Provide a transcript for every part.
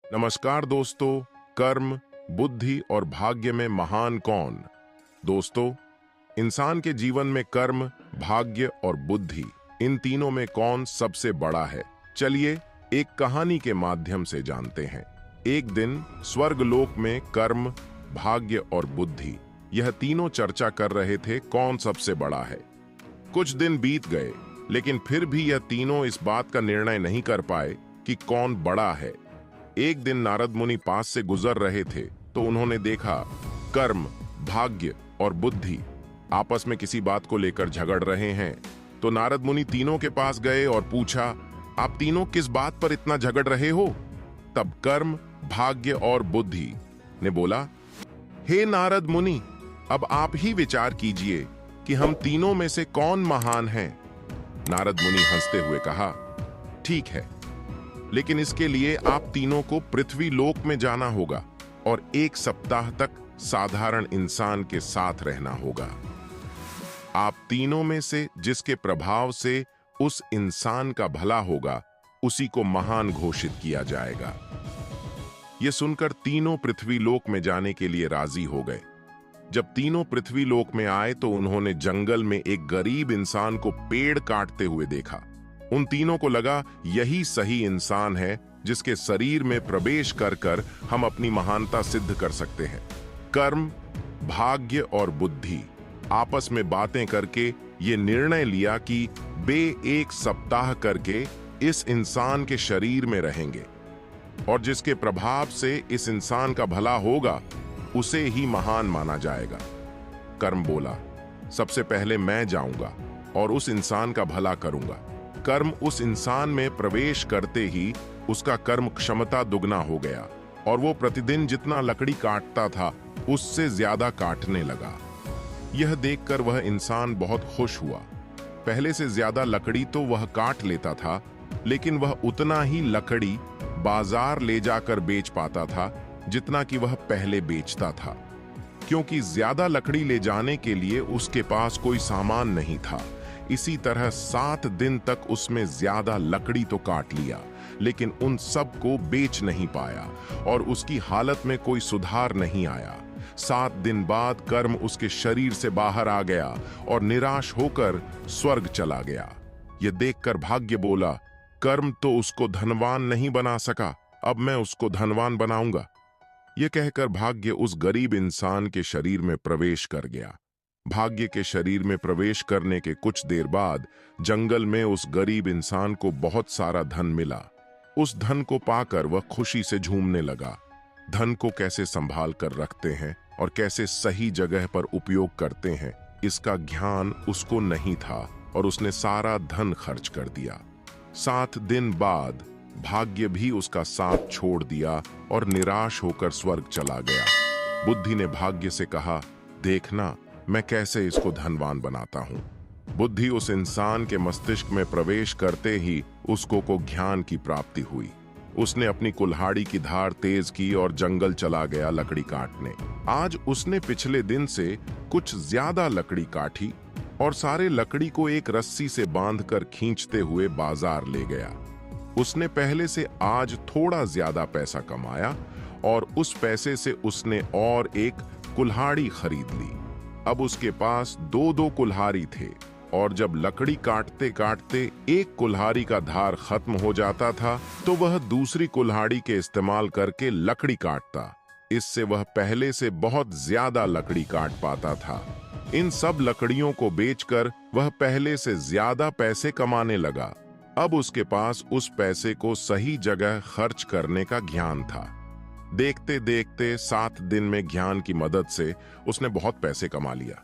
नमस्कार दोस्तों। कर्म, बुद्धि और भाग्य में महान कौन? दोस्तों, इंसान के जीवन में कर्म, भाग्य और बुद्धि, इन तीनों में कौन सबसे बड़ा है? चलिए एक कहानी के माध्यम से जानते हैं। एक दिन स्वर्गलोक में कर्म, भाग्य और बुद्धि, यह तीनों चर्चा कर रहे थे कौन सबसे बड़ा है। कुछ दिन बीत गए, लेकिन फिर भी यह तीनों इस बात का निर्णय नहीं कर पाए कि कौन बड़ा है। एक दिन नारद मुनि पास से गुजर रहे थे तो उन्होंने देखा कर्म, भाग्य और बुद्धि आपस में किसी बात को लेकर झगड़ रहे हैं। तो नारद मुनि तीनों के पास गए और पूछा, आप तीनों किस बात पर इतना झगड़ रहे हो? तब कर्म, भाग्य और बुद्धि ने बोला, हे नारद मुनि, अब आप ही विचार कीजिए कि हम तीनों में से कौन महान है। नारद मुनि हंसते हुए कहा, ठीक है, लेकिन इसके लिए आप तीनों को पृथ्वी लोक में जाना होगा और 1 सप्ताह तक साधारण इंसान के साथ रहना होगा। आप तीनों में से जिसके प्रभाव से उस इंसान का भला होगा, उसी को महान घोषित किया जाएगा। यह सुनकर तीनों पृथ्वी लोक में जाने के लिए राजी हो गए। जब तीनों पृथ्वी लोक में आए तो उन्होंने जंगल में एक गरीब इंसान को पेड़ काटते हुए देखा। उन तीनों को लगा यही सही इंसान है जिसके शरीर में प्रवेश कर कर हम अपनी महानता सिद्ध कर सकते हैं। कर्म, भाग्य और बुद्धि आपस में बातें करके ये निर्णय लिया कि वे 1 सप्ताह करके इस इंसान के शरीर में रहेंगे और जिसके प्रभाव से इस इंसान का भला होगा, उसे ही महान माना जाएगा। कर्म बोला, सबसे पहले मैं जाऊंगा और उस इंसान का भला करूंगा। कर्म उस इंसान में प्रवेश करते ही उसका कर्म क्षमता दुगना हो गया और वो प्रतिदिन जितना लकड़ी काटता था उससे ज्यादा काटने लगा। यह देखकर वह इंसान बहुत खुश हुआ। पहले से ज्यादा लकड़ी तो वह काट लेता था, लेकिन वह उतना ही लकड़ी बाजार ले जाकर बेच पाता था जितना कि वह पहले बेचता था, क्योंकि ज्यादा लकड़ी ले जाने के लिए उसके पास कोई सामान नहीं था। इसी तरह 7 दिन तक उसमें ज्यादा लकड़ी तो काट लिया, लेकिन उन सब को बेच नहीं पाया और उसकी हालत में कोई सुधार नहीं आया। 7 दिन बाद कर्म उसके शरीर से बाहर आ गया और निराश होकर स्वर्ग चला गया। यह देखकर भाग्य बोला, कर्म तो उसको धनवान नहीं बना सका, अब मैं उसको धनवान बनाऊंगा। यह कहकर भाग्य उस गरीब इंसान के शरीर में प्रवेश कर गया। भाग्य के शरीर में प्रवेश करने के कुछ देर बाद जंगल में उस गरीब इंसान को बहुत सारा धन मिला। उस धन को पाकर वह खुशी से झूमने लगा। धन को कैसे संभाल कर रखते हैं और कैसे सही जगह पर उपयोग करते हैं, इसका ज्ञान उसको नहीं था और उसने सारा धन खर्च कर दिया। 7 दिन बाद भाग्य भी उसका साथ छोड़ दिया और निराश होकर स्वर्ग चला गया। बुद्धि ने भाग्य से कहा, देखना मैं कैसे इसको धनवान बनाता हूं। बुद्धि उस इंसान के मस्तिष्क में प्रवेश करते ही उसको ज्ञान की प्राप्ति हुई। उसने अपनी कुल्हाड़ी की धार तेज की और जंगल चला गया लकड़ी काटने। आज उसने पिछले दिन से कुछ ज्यादा लकड़ी काटी और सारे लकड़ी को एक रस्सी से बांधकर खींचते हुए बाजार ले गया। उसने पहले से आज थोड़ा ज्यादा पैसा कमाया और उस पैसे से उसने और एक कुल्हाड़ी खरीद ली। अब उसके पास 2-2 कुल्हाड़ी थे और जब लकड़ी काटते काटते एक कुल्हाड़ी का धार खत्म हो जाता था तो वह दूसरी कुल्हाड़ी के इस्तेमाल करके लकड़ी काटता। इससे वह पहले से बहुत ज्यादा लकड़ी काट पाता था। इन सब लकड़ियों को बेचकर वह पहले से ज्यादा पैसे कमाने लगा। अब उसके पास उस पैसे को सही जगह खर्च करने का ज्ञान था। देखते देखते 7 दिन में ज्ञान की मदद से उसने बहुत पैसे कमा लिया।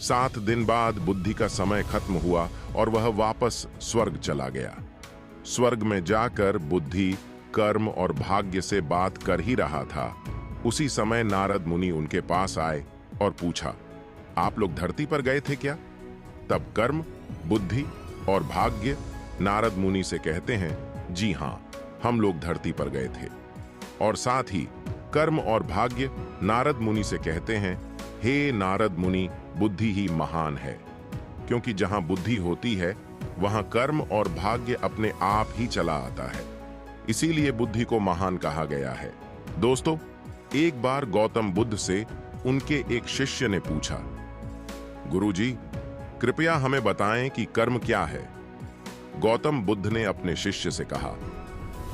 7 दिन बाद बुद्धि का समय खत्म हुआ और वह वापस स्वर्ग चला गया। स्वर्ग में जाकर बुद्धि कर्म और भाग्य से बात कर ही रहा था। उसी समय नारद मुनि उनके पास आए और पूछा, आप लोग धरती पर गए थे क्या? तब कर्म, बुद्धि और भाग्य नारद मुनि से कहते हैं, जी हां, हम लोग धरती पर गए थे। और साथ ही कर्म और भाग्य नारद मुनि से कहते हैं, हे नारद मुनि, बुद्धि ही महान है, क्योंकि जहां बुद्धि होती है वहां कर्म और भाग्य अपने आप ही चला आता है। इसीलिए बुद्धि को महान कहा गया है। दोस्तों, एक बार गौतम बुद्ध से उनके एक शिष्य ने पूछा, गुरुजी, कृपया हमें बताएं कि कर्म क्या है। गौतम बुद्ध ने अपने शिष्य से कहा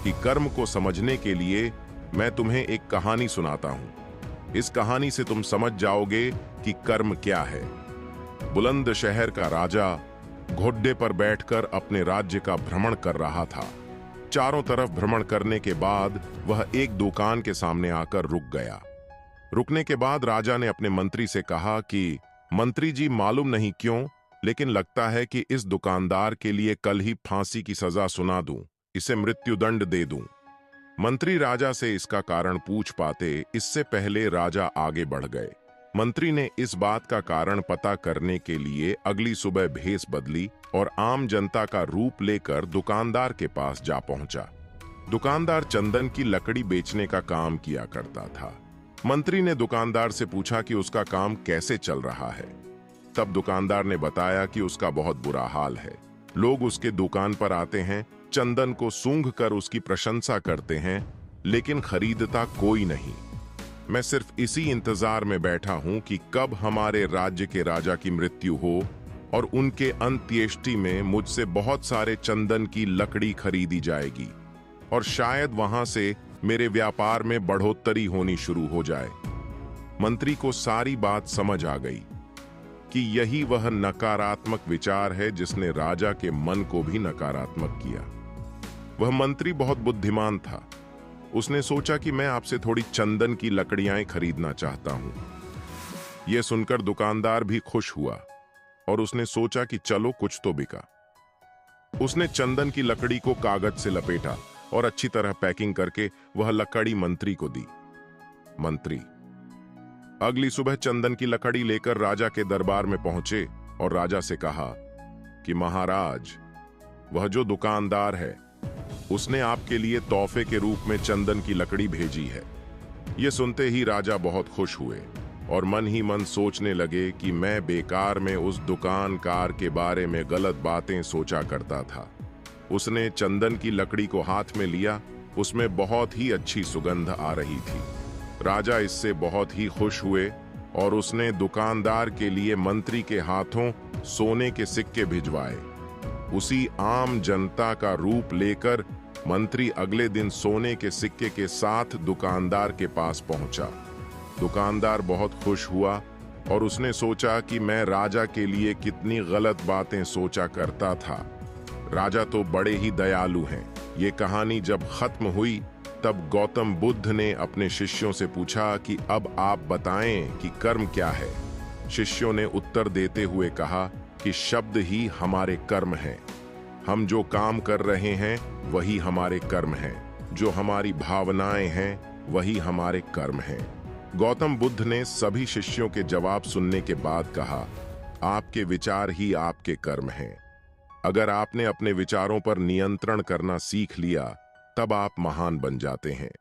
कि कर्म को समझने के लिए मैं तुम्हें एक कहानी सुनाता हूं। इस कहानी से तुम समझ जाओगे कि कर्म क्या है। बुलंद शहर का राजा घोड़े पर बैठकर अपने राज्य का भ्रमण कर रहा था। चारों तरफ भ्रमण करने के बाद वह एक दुकान के सामने आकर रुक गया। रुकने के बाद राजा ने अपने मंत्री से कहा कि मंत्री जी, मालूम नहीं क्यों, लेकिन लगता है कि इस दुकानदार के लिए कल ही फांसी की सजा सुना दूं, इसे मृत्युदंड दे दूं। मंत्री राजा से इसका कारण पूछ पाते इससे पहले राजा आगे बढ़ गए। मंत्री ने इस बात का कारण पता करने के लिए अगली सुबह भेष बदली और आम जनता का रूप लेकर दुकानदार के पास जा पहुंचा। दुकानदार चंदन की लकड़ी बेचने का काम किया करता था। मंत्री ने दुकानदार से पूछा कि उसका काम कैसे चल रहा है। तब दुकानदार ने बताया कि उसका बहुत बुरा हाल है। लोग उसके दुकान पर आते हैं, चंदन को सूंघ कर उसकी प्रशंसा करते हैं, लेकिन खरीदता कोई नहीं। मैं सिर्फ इसी इंतजार में बैठा हूं कि कब हमारे राज्य के राजा की मृत्यु हो और उनके अंत्येष्टि में मुझसे बहुत सारे चंदन की लकड़ी खरीदी जाएगी और शायद वहां से मेरे व्यापार में बढ़ोतरी होनी शुरू हो जाए। मंत्री को सारी बात समझ आ गई कि यही वह नकारात्मक विचार है जिसने राजा के मन को भी नकारात्मक किया। वह मंत्री बहुत बुद्धिमान था। उसने सोचा कि मैं आपसे थोड़ी चंदन की लकड़ियां खरीदना चाहता हूं। यह सुनकर दुकानदार भी खुश हुआ और उसने सोचा कि चलो कुछ तो बिका। उसने चंदन की लकड़ी को कागज से लपेटा और अच्छी तरह पैकिंग करके वह लकड़ी मंत्री को दी। मंत्री अगली सुबह चंदन की लकड़ी लेकर राजा के दरबार में पहुंचे और राजा से कहा कि महाराज, वह जो दुकानदार है उसने आपके लिए तोहफे के रूप में चंदन की लकड़ी भेजी है। यह सुनते ही राजा बहुत खुश हुए और मन ही मन सोचने लगे कि मैं बेकार में उस दुकानदार के बारे में गलत बातें सोचा करता था। उसने चंदन की लकड़ी को हाथ में लिया, उसमें बहुत ही अच्छी सुगंध आ रही थी। राजा इससे बहुत ही खुश हुए और उसने दुकानदार के लिए मंत्री के हाथों सोने के सिक्के भिजवाए। उसी आम जनता का रूप लेकर मंत्री अगले दिन सोने के सिक्के के साथ दुकानदार के पास पहुंचा। दुकानदार बहुत खुश हुआ और उसने सोचा कि मैं राजा के लिए कितनी गलत बातें सोचा करता था। राजा तो बड़े ही दयालु हैं। ये कहानी जब खत्म हुई तब गौतम बुद्ध ने अपने शिष्यों से पूछा कि अब आप बताएं कि कर्म क्या है। शिष्यों ने उत्तर देते हुए कहा कि शब्द ही हमारे कर्म हैं। हम जो काम कर रहे हैं वही हमारे कर्म हैं। जो हमारी भावनाएं हैं वही हमारे कर्म हैं। गौतम बुद्ध ने सभी शिष्यों के जवाब सुनने के बाद कहा, आपके विचार ही आपके कर्म हैं। अगर आपने अपने विचारों पर नियंत्रण करना सीख लिया तब आप महान बन जाते हैं।